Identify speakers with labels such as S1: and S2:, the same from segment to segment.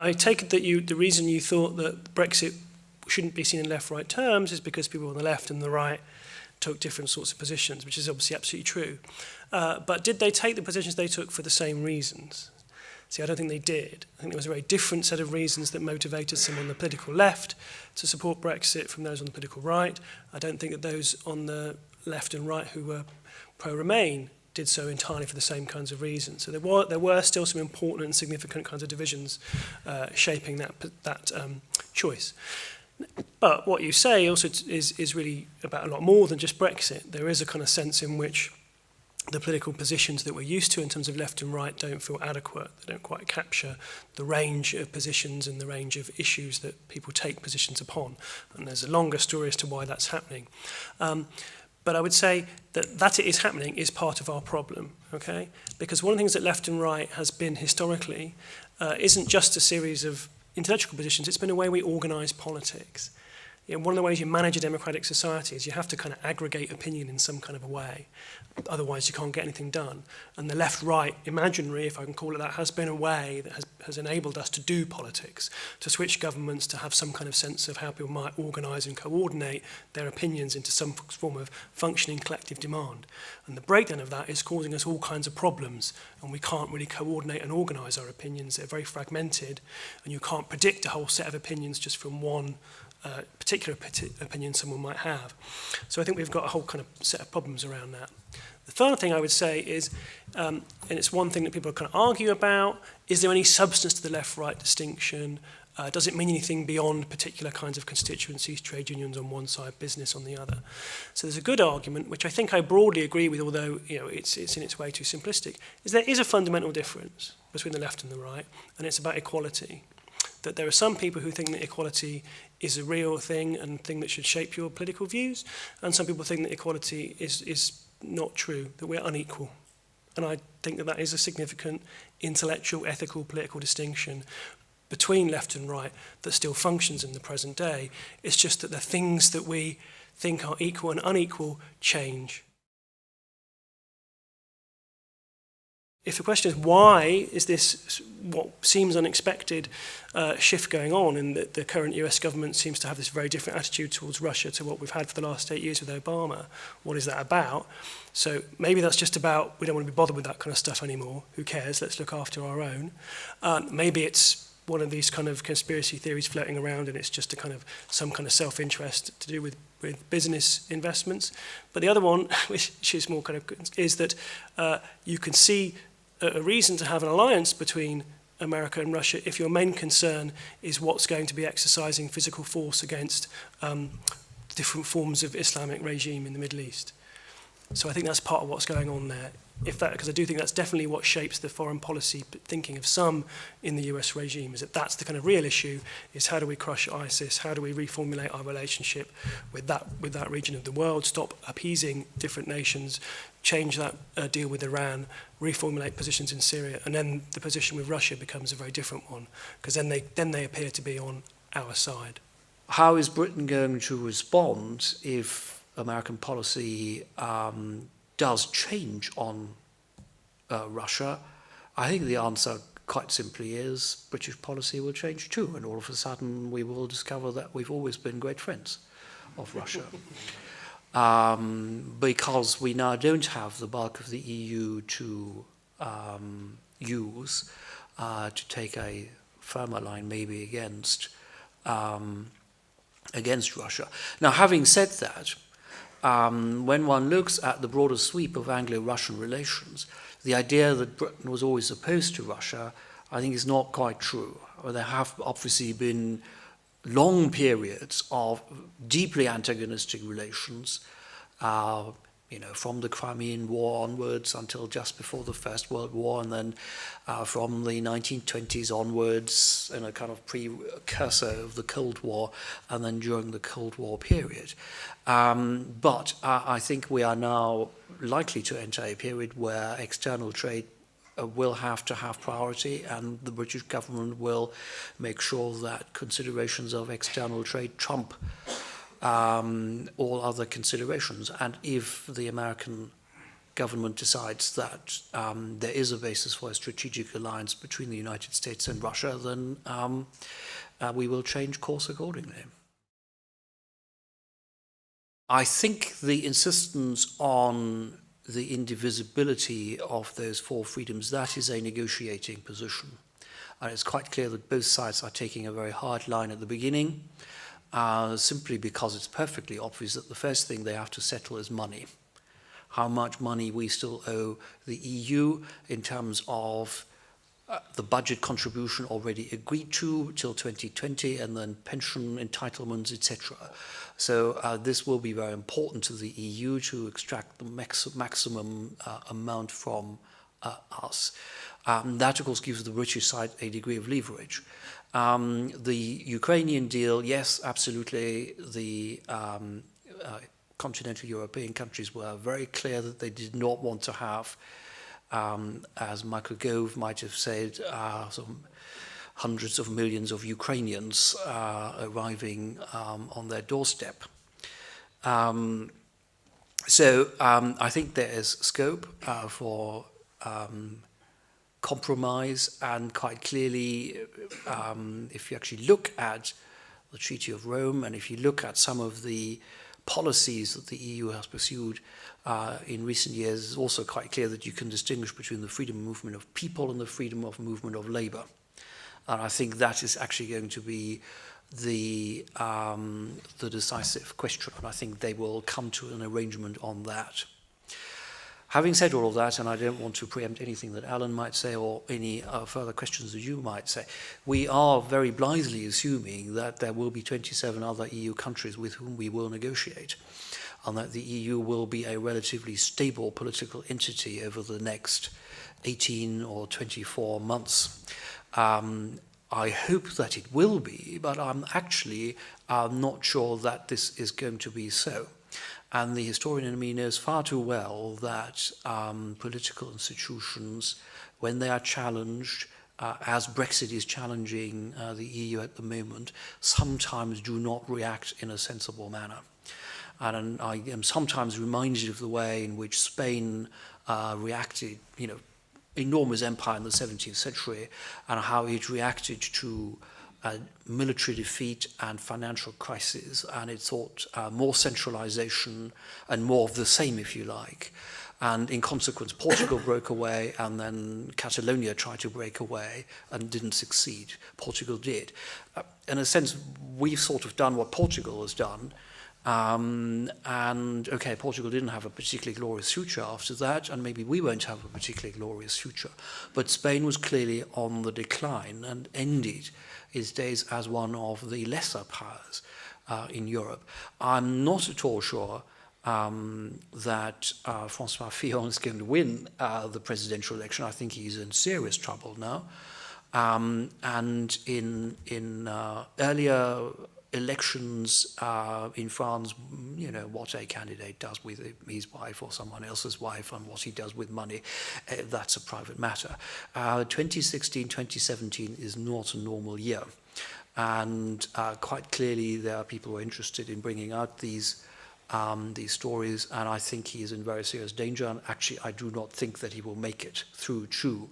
S1: I take it that the reason you thought that Brexit shouldn't be seen in left-right terms is because people on the left and the right took different sorts of positions, which is obviously absolutely true. But did they take the positions they took for the same reasons? See, I don't think they did. I think there was a very different set of reasons that motivated some on the political left to support Brexit from those on the political right. I don't think that those on the left and right who were pro-Remain did so entirely for the same kinds of reasons. So there were still some important and significant kinds of divisions shaping that choice. But what you say also is really about a lot more than just Brexit. There is a kind of sense in which the political positions that we're used to in terms of left and right don't feel adequate. They don't quite capture the range of positions and the range of issues that people take positions upon. And there's a longer story as to why that's happening. But I would say that it is happening is part of our problem, okay? Because one of the things that left and right has been historically isn't just a series of intellectual positions, it's been a way we organise politics. You know, one of the ways you manage a democratic society is you have to kind of aggregate opinion in some kind of a way. Otherwise, you can't get anything done. And the left-right imaginary, if I can call it that, has been a way that has enabled us to do politics, to switch governments, to have some kind of sense of how people might organise and coordinate their opinions into some form of functioning collective demand. And the breakdown of that is causing us all kinds of problems, and we can't really coordinate and organise our opinions. They're very fragmented, and you can't predict a whole set of opinions just from one particular opinion someone might have. So I think we've got a whole kind of set of problems around that. The third thing I would say is, and it's one thing that people kind of argue about, is there any substance to the left-right distinction? Does it mean anything beyond particular kinds of constituencies, trade unions on one side, business on the other? So there's a good argument, which I think I broadly agree with, although it's in its way too simplistic, is there is a fundamental difference between the left and the right, and it's about equality. That there are some people who think that equality is a real thing and thing that should shape your political views, and some people think that equality is not true, that we're unequal. And I think that is a significant intellectual, ethical, political distinction between left and right that still functions in the present day. It's just that the things that we think are equal and unequal change. If the question is why is this what seems unexpected shift going on, and that the current US government seems to have this very different attitude towards Russia to what we've had for the last 8 years with Obama, what is that about? So maybe that's just about we don't want to be bothered with that kind of stuff anymore. Who cares? Let's look after our own. Maybe it's one of these kind of conspiracy theories floating around, and it's just a kind of some kind of self-interest to do with business investments. But the other one, which is more kind of, is that you can see a reason to have an alliance between America and Russia if your main concern is what's going to be exercising physical force against different forms of Islamic regime in the Middle East. So I think that's part of what's going on there. Because I do think that's definitely what shapes the foreign policy thinking of some in the US regime, is that that's the kind of real issue, is how do we crush ISIS, how do we reformulate our relationship with that region of the world, stop appeasing different nations, change that deal with Iran, reformulate positions in Syria, and then the position with Russia becomes a very different one, because then they appear to be on our side.
S2: How is Britain going to respond if American policy does change on Russia? I think the answer quite simply is British policy will change too, and all of a sudden we will discover that we've always been great friends of Russia. Because we now don't have the bulk of the EU to use to take a firmer line maybe against Russia. Now, having said that, when one looks at the broader sweep of Anglo-Russian relations, the idea that Britain was always opposed to Russia, I think, is not quite true. There have obviously been long periods of deeply antagonistic relations, from the Crimean War onwards until just before the First World War, and then from the 1920s onwards in a kind of precursor of the Cold War, and then during the Cold War period. But I think we are now likely to enter a period where external trade will have to have priority, and the British government will make sure that considerations of external trade trump all other considerations. And if the American government decides that there is a basis for a strategic alliance between the United States and Russia, then we will change course accordingly. I think the insistence on the indivisibility of those four freedoms, that is a negotiating position. And it's quite clear that both sides are taking a very hard line at the beginning, simply because it's perfectly obvious that the first thing they have to settle is money. How much money we still owe the EU in terms of the budget contribution already agreed to till 2020, and then pension entitlements, etc. So this will be very important to the EU to extract the maximum amount from us. That, of course, gives the British side a degree of leverage. The Ukrainian deal, yes, absolutely. The continental European countries were very clear that they did not want to have, as Michael Gove might have said, some hundreds of millions of Ukrainians arriving on their doorstep. So I think there is scope for compromise, and quite clearly, if you actually look at the Treaty of Rome, and if you look at some of the policies that the EU has pursued in recent years, it's also quite clear that you can distinguish between the freedom of movement of people and the freedom of movement of labor. And I think that is actually going to be the decisive question, and I think they will come to an arrangement on that. Having said all of that, and I don't want to preempt anything that Alan might say or any further questions that you might say, we are very blithely assuming that there will be 27 other EU countries with whom we will negotiate, and that the EU will be a relatively stable political entity over the next 18 or 24 months. I hope that it will be, but I'm actually not sure that this is going to be so. And the historian in me knows far too well that political institutions, when they are challenged, as Brexit is challenging the EU at the moment, sometimes do not react in a sensible manner. And I am sometimes reminded of the way in which Spain reacted, enormous empire in the 17th century, and how it reacted to military defeat and financial crisis, and it thought more centralization and more of the same, if you like. And in consequence, Portugal broke away, and then Catalonia tried to break away and didn't succeed. Portugal did. In a sense, we've sort of done what Portugal has done. And okay, Portugal didn't have a particularly glorious future after that, and maybe we won't have a particularly glorious future. But Spain was clearly on the decline and ended its days as one of the lesser powers in Europe. I'm not at all sure that François Fillon is going to win the presidential election. I think he's in serious trouble now. And in earlier elections in France, what a candidate does with his wife or someone else's wife and what he does with money, that's a private matter. 2016, 2017 is not a normal year. And quite clearly there are people who are interested in bringing out these stories, and I think he is in very serious danger. And actually, I do not think that he will make it through to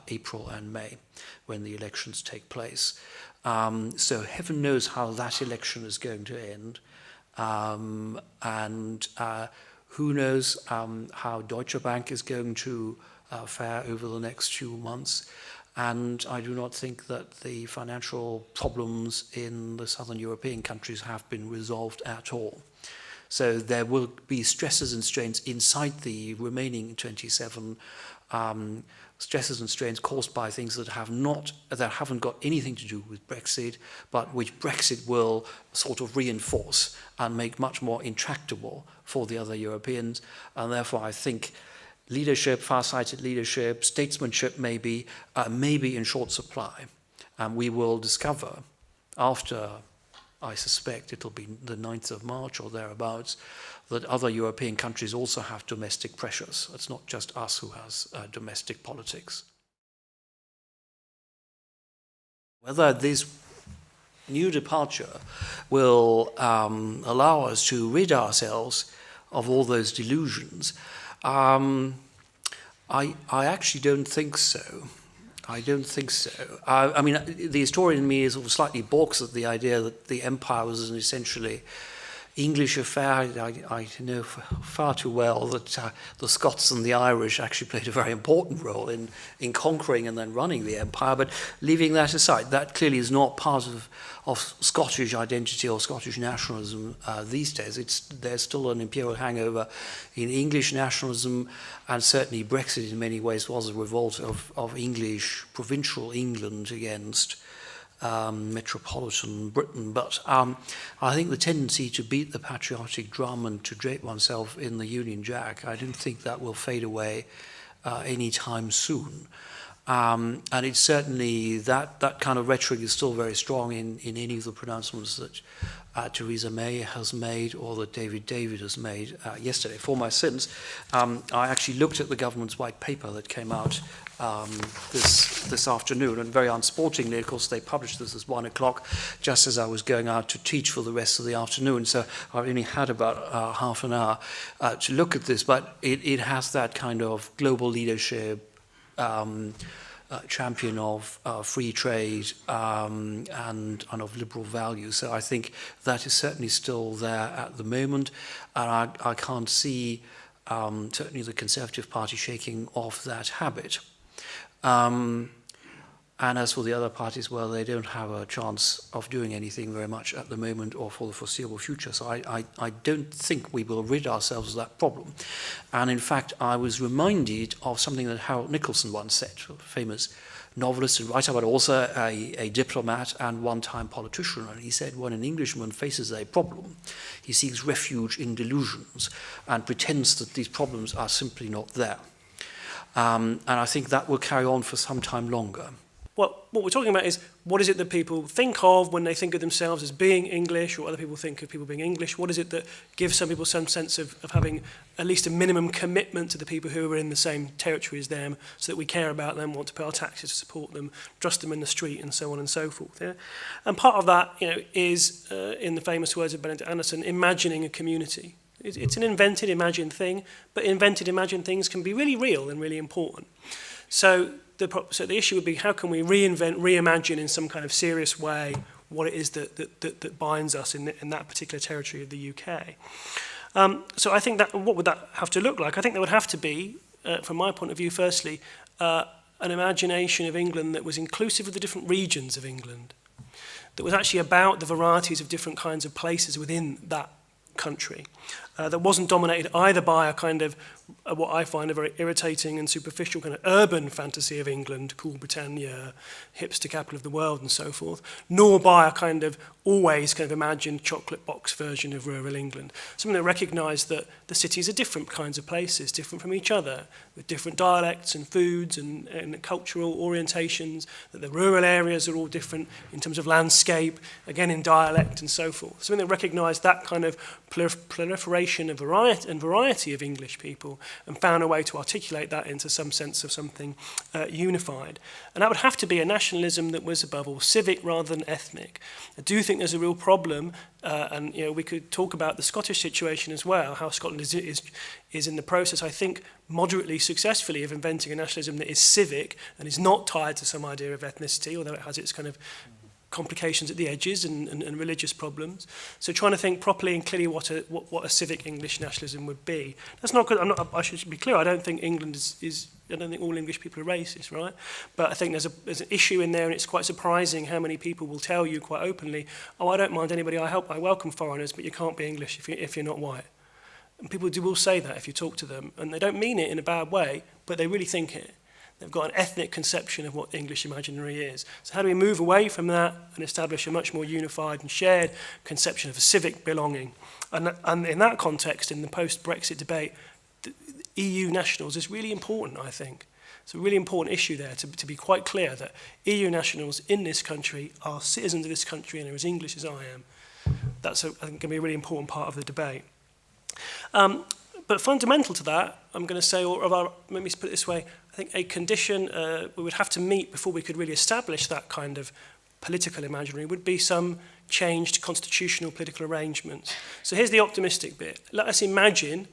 S2: April and May when the elections take place. So heaven knows how that election is going to end. And who knows how Deutsche Bank is going to fare over the next few months. And I do not think that the financial problems in the southern European countries have been resolved at all. So there will be stresses and strains inside the remaining 27, stresses and strains caused by things that haven't got anything to do with Brexit, but which Brexit will sort of reinforce and make much more intractable for the other Europeans. And therefore, I think leadership, far-sighted leadership, statesmanship may be in short supply. And we will discover after, I suspect it'll be the 9th of March or thereabouts, that other European countries also have domestic pressures. It's not just us who has domestic politics. Whether this new departure will allow us to rid ourselves of all those delusions, I actually don't think so. I don't think so. I mean, the historian in me is sort of slightly balks at the idea that the empire was an essentially English affair. I know far too well that the Scots and the Irish actually played a very important role in conquering and then running the empire. But leaving that aside, that clearly is not part of Scottish identity or Scottish nationalism these days. There's still an imperial hangover in English nationalism, and certainly Brexit in many ways was a revolt of English, provincial England against metropolitan Britain. But I think the tendency to beat the patriotic drum and to drape oneself in the Union Jack, I don't think that will fade away anytime soon. And it's certainly that kind of rhetoric is still very strong in any of the pronouncements that Theresa May has made or that David has made yesterday. For my sins, I actually looked at the government's white paper that came out this afternoon, and very unsportingly, of course, they published this at 1 o'clock, just as I was going out to teach for the rest of the afternoon. So I only had about half an hour to look at this, but it has that kind of global leadership, champion of free trade and of liberal values. So I think that is certainly still there at the moment, and I can't see certainly the Conservative Party shaking off that habit. And as for the other parties, well, they don't have a chance of doing anything very much at the moment or for the foreseeable future. So I don't think we will rid ourselves of that problem. And in fact, I was reminded of something that Harold Nicholson once said, a famous novelist and writer, but also a diplomat and one-time politician. And he said, when an Englishman faces a problem, he seeks refuge in delusions and pretends that these problems are simply not there. And I think that will carry on for some time longer.
S1: What we're talking about is, what is it that people think of when they think of themselves as being English, or other people think of people being English? What is it that gives some people some sense of having at least a minimum commitment to the people who are in the same territory as them, so that we care about them, want to pay our taxes to support them, trust them in the street, and so on and so forth. Yeah? And part of that, is, in the famous words of Benedict Anderson, imagining a community. It's an invented, imagined thing, but invented, imagined things can be really real and really important. So the issue would be, how can we reinvent, reimagine in some kind of serious way what it is that binds us in that particular territory of the UK. So I think that, what would that have to look like? I think there would have to be, from my point of view, firstly, an imagination of England that was inclusive of the different regions of England, that was actually about the varieties of different kinds of places within that country, that wasn't dominated either by a kind of what I find a very irritating and superficial kind of urban fantasy of England, cool Britannia, hipster capital of the world and so forth, nor by a kind of always kind of imagined chocolate box version of rural England. Something that recognised that the cities are different kinds of places, different from each other, with different dialects and foods and cultural orientations, that the rural areas are all different in terms of landscape, again in dialect and so forth. Something that recognised that kind of proliferation of variety of English people, and found a way to articulate that into some sense of something unified. And that would have to be a nationalism that was above all civic rather than ethnic. I do think there's a real problem, and we could talk about the Scottish situation as well, how Scotland is in the process, I think, moderately successfully of inventing a nationalism that is civic and is not tied to some idea of ethnicity, although it has its kind of complications at the edges and religious problems. So trying to think properly and clearly what a civic English nationalism would be. That's not good. I should be clear. I don't think England is I don't think all English people are racist, right? But I think there's an issue in there, and it's quite surprising how many people will tell you quite openly, "Oh, I don't mind anybody I welcome foreigners, but you can't be English if you're not white." And people will say that if you talk to them, and they don't mean it in a bad way, but they really think it. They've got an ethnic conception of what English imaginary is. So how do we move away from that and establish a much more unified and shared conception of a civic belonging? And in that context, in the post-Brexit debate, the EU nationals is really important, I think. It's a really important issue there to be quite clear that EU nationals in this country are citizens of this country and are as English as I am. That's, I think, going to be a really important part of the debate. But fundamental to that, I'm going to say, or let me put it this way, I think a condition we would have to meet before we could really establish that kind of political imaginary would be some changed constitutional political arrangements. So here's the optimistic bit. Let us imagine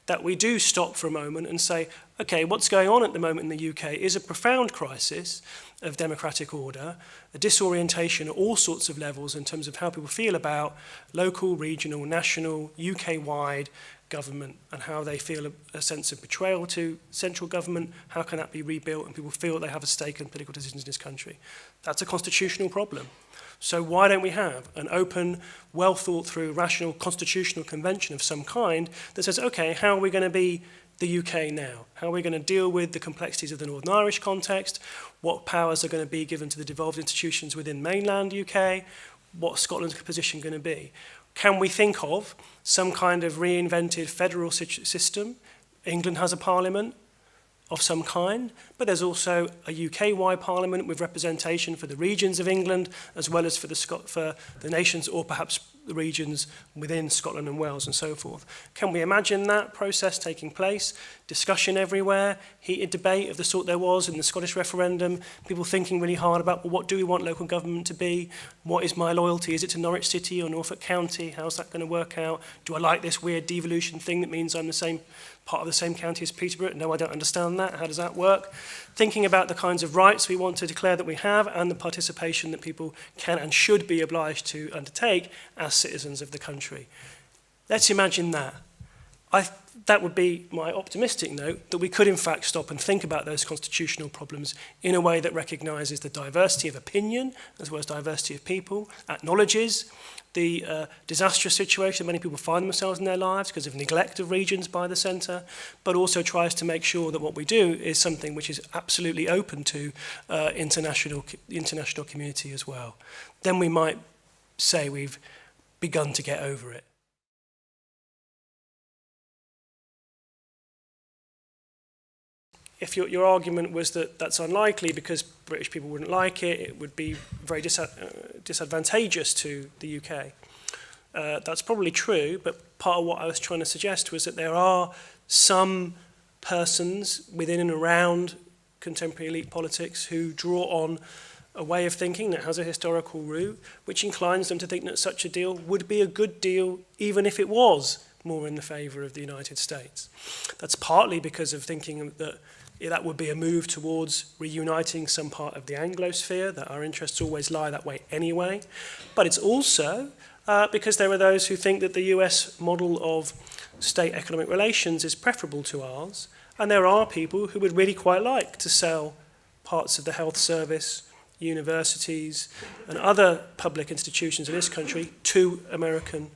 S1: that we do stop for a moment and say, okay, what's going on at the moment in the UK is a profound crisis of democratic order, a disorientation at all sorts of levels in terms of how people feel about local, regional, national, UK-wide government, and how they feel a sense of betrayal to central government. How can that be rebuilt and people feel they have a stake in political decisions in this country? That's a constitutional problem. So why don't we have an open, well thought through, rational constitutional convention of some kind that says, okay, how are we going to be the UK now? How are we going to deal with the complexities of the Northern Irish context? What powers are going to be given to the devolved institutions within mainland UK? What's Scotland's position going to be? Can we think of some kind of reinvented federal system? England has a parliament of some kind, but there's also a UK-wide parliament with representation for the regions of England as well as for the nations, or perhaps the regions within Scotland and Wales and so forth. Can we imagine that process taking place? Discussion everywhere, heated debate of the sort there was in the Scottish referendum, people thinking really hard about, well, what do we want local government to be? What is my loyalty? Is it to Norwich City or Norfolk County? How's that going to work out? Do I like this weird devolution thing that means I'm the same part of the same county as Peterborough? No, I don't understand that. How does that work? Thinking about the kinds of rights we want to declare that we have and the participation that people can and should be obliged to undertake as citizens of the country. Let's imagine that. That would be my optimistic note, that we could in fact stop and think about those constitutional problems in a way that recognises the diversity of opinion as well as diversity of people, acknowledges the disastrous situation many people find themselves in their lives because of neglect of regions by the centre, but also tries to make sure that what we do is something which is absolutely open to the international community as well. Then we might say we've begun to get over it. If your argument was that that's unlikely because British people wouldn't like it, it would be very disadvantageous to the UK. That's probably true, but part of what I was trying to suggest was that there are some persons within and around contemporary elite politics who draw on a way of thinking that has a historical root, which inclines them to think that such a deal would be a good deal even if it was more in the favour of the United States. That's partly because of thinking that would be a move towards reuniting some part of the Anglosphere, that our interests always lie that way anyway. But it's also because there are those who think that the US model of state economic relations is preferable to ours, and there are people who would really quite like to sell parts of the health service, universities, and other public institutions in this country to American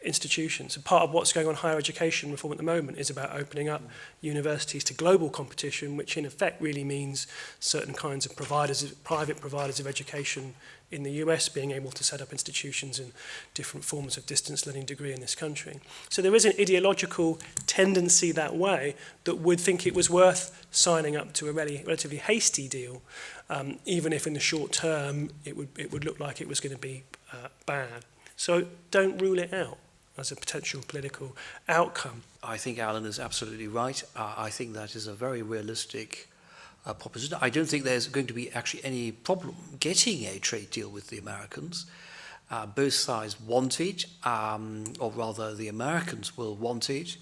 S1: institutions. And part of what's going on in higher education reform at the moment is about opening up universities to global competition, which in effect really means certain kinds of private providers of education in the US being able to set up institutions in different forms of distance learning degree in this country. So there is an ideological tendency that way that would think it was worth signing up to a relatively hasty deal, even if in the short term it would look like it was going to be bad. So don't rule it out as a potential political outcome.
S2: I think Alan is absolutely right. I think that is a very realistic proposition. I don't think there's going to be actually any problem getting a trade deal with the Americans. Both sides want it, or rather the Americans will want it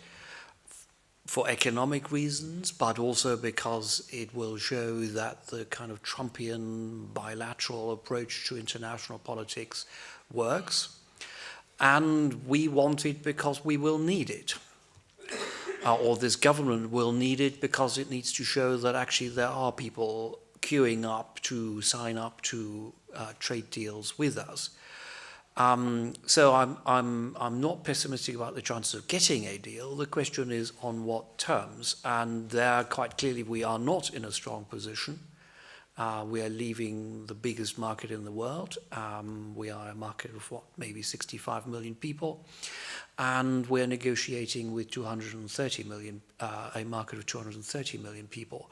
S2: for economic reasons, but also because it will show that the kind of Trumpian bilateral approach to international politics works. And we want it because we will need it. Or this government will need it because it needs to show that actually there are people queuing up to sign up to trade deals with us. So I'm not pessimistic about the chances of getting a deal. The question is on what terms. And there quite clearly we are not in a strong position. We are leaving the biggest market in the world. We are a market of maybe 65 million people. And we're negotiating with 230 million, a market of 230 million people.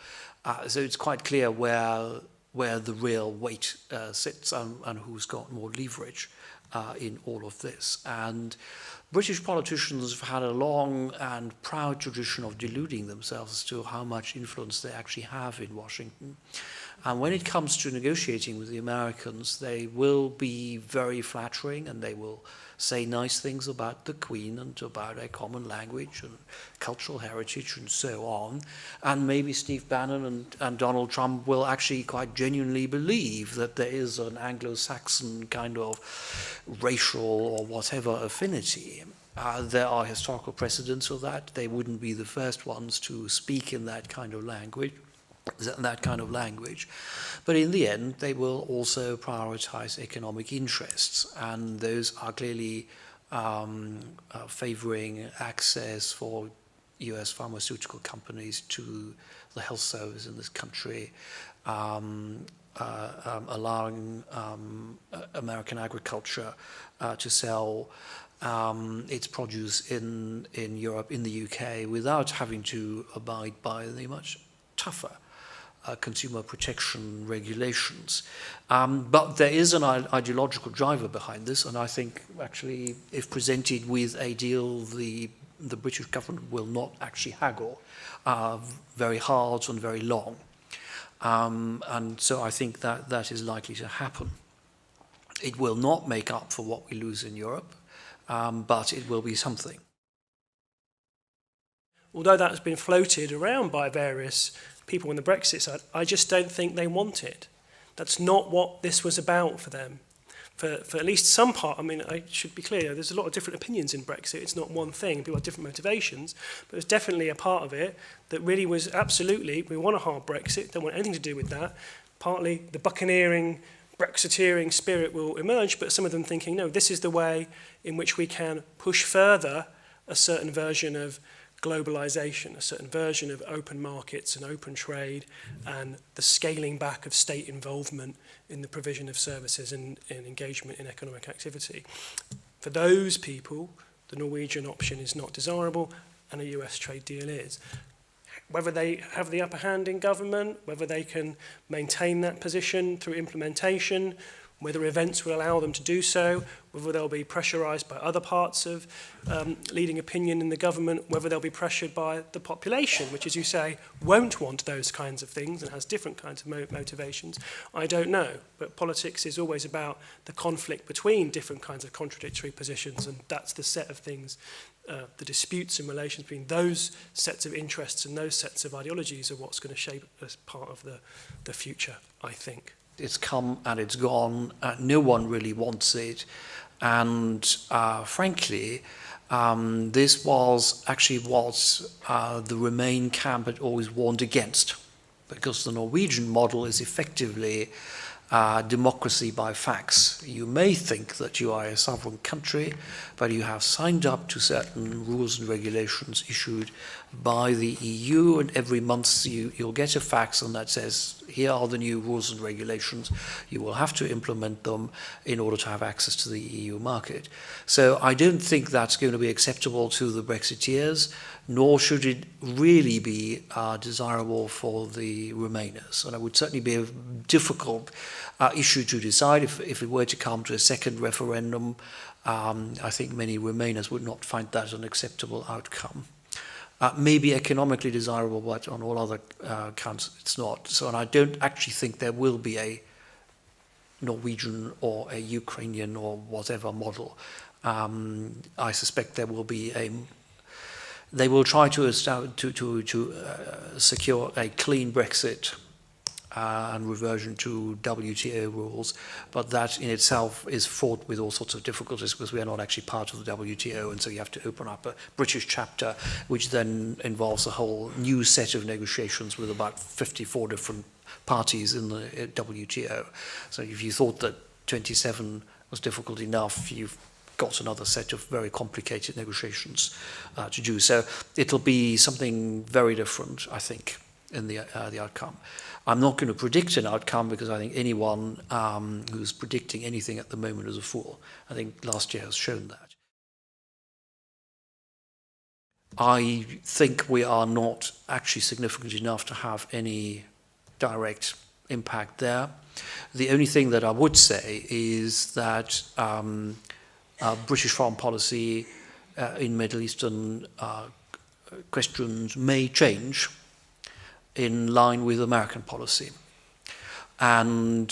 S2: So it's quite clear where the real weight sits and who's got more leverage in all of this. And British politicians have had a long and proud tradition of deluding themselves as to how much influence they actually have in Washington. And when it comes to negotiating with the Americans, they will be very flattering, and they will say nice things about the Queen and about a common language and cultural heritage and so on. And maybe Steve Bannon and Donald Trump will actually quite genuinely believe that there is an Anglo-Saxon kind of racial or whatever affinity. There are historical precedents of that. They wouldn't be the first ones to speak in that kind of language. But in the end, they will also prioritize economic interests, and those are clearly favoring access for US pharmaceutical companies to the health service in this country, allowing American agriculture to sell its produce in Europe, in the UK, without having to abide by the much tougher consumer protection regulations. But there is an ideological driver behind this, and I think actually if presented with a deal, the British government will not actually haggle very hard and very long. And so I think that is likely to happen. It will not make up for what we lose in Europe, but it will be something.
S1: Although that has been floated around by various people on the Brexit side, I just don't think they want it. That's not what this was about for them. For at least some part, I mean, I should be clear, there's a lot of different opinions in Brexit. It's not one thing. People have different motivations. But there's definitely a part of it that really was absolutely, we want a hard Brexit, don't want anything to do with that. Partly the buccaneering, Brexiteering spirit will emerge, but some of them thinking, no, this is the way in which we can push further a certain version of globalization, a certain version of open markets and open trade, and the scaling back of state involvement in the provision of services and engagement in economic activity. For those people, the Norwegian option is not desirable, and a US trade deal is. Whether they have the upper hand in government, whether they can maintain that position through implementation, whether events will allow them to do so, whether they'll be pressurised by other parts of leading opinion in the government, whether they'll be pressured by the population, which, as you say, won't want those kinds of things and has different kinds of motivations, I don't know. But politics is always about the conflict between different kinds of contradictory positions, and that's the set of things, the disputes and relations between those sets of interests and those sets of ideologies are what's going to shape as part of the future, I think.
S2: It's come and it's gone. No one really wants it. And frankly, this was actually what the Remain camp had always warned against, because the Norwegian model is effectively democracy by fax. You may think that you are a sovereign country, but you have signed up to certain rules and regulations issued by the EU, and every month you'll get a fax and that says, here are the new rules and regulations. You will have to implement them in order to have access to the EU market. So I don't think that's going to be acceptable to the Brexiteers, nor should it really be desirable for the Remainers. And it would certainly be a difficult issue to decide if it were to come to a second referendum. I think many Remainers would not find that an acceptable outcome. Maybe economically desirable, but on all other counts it's not. So, and I don't actually think there will be a Norwegian or a Ukrainian or whatever model. I suspect there will be they will try to secure a clean Brexit and reversion to WTO rules, but that in itself is fraught with all sorts of difficulties because we are not actually part of the WTO, and so you have to open up a British chapter, which then involves a whole new set of negotiations with about 54 different parties in the WTO. So if you thought that 27 was difficult enough, you've got another set of very complicated negotiations to do. So it'll be something very different, I think, in the outcome. I'm not going to predict an outcome because I think anyone who's predicting anything at the moment is a fool. I think last year has shown that. I think we are not actually significant enough to have any direct impact there. The only thing that I would say is that British foreign policy in Middle Eastern questions may change in line with American policy. And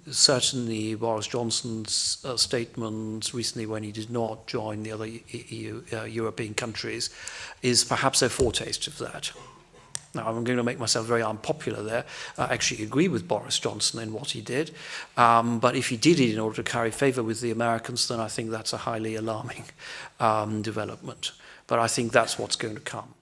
S2: certainly Boris Johnson's statement recently when he did not join the other European countries is perhaps a foretaste of that. Now, I'm going to make myself very unpopular there. I actually agree with Boris Johnson in what he did. But if he did it in order to carry favour with the Americans, then I think that's a highly alarming development. But I think that's what's going to come.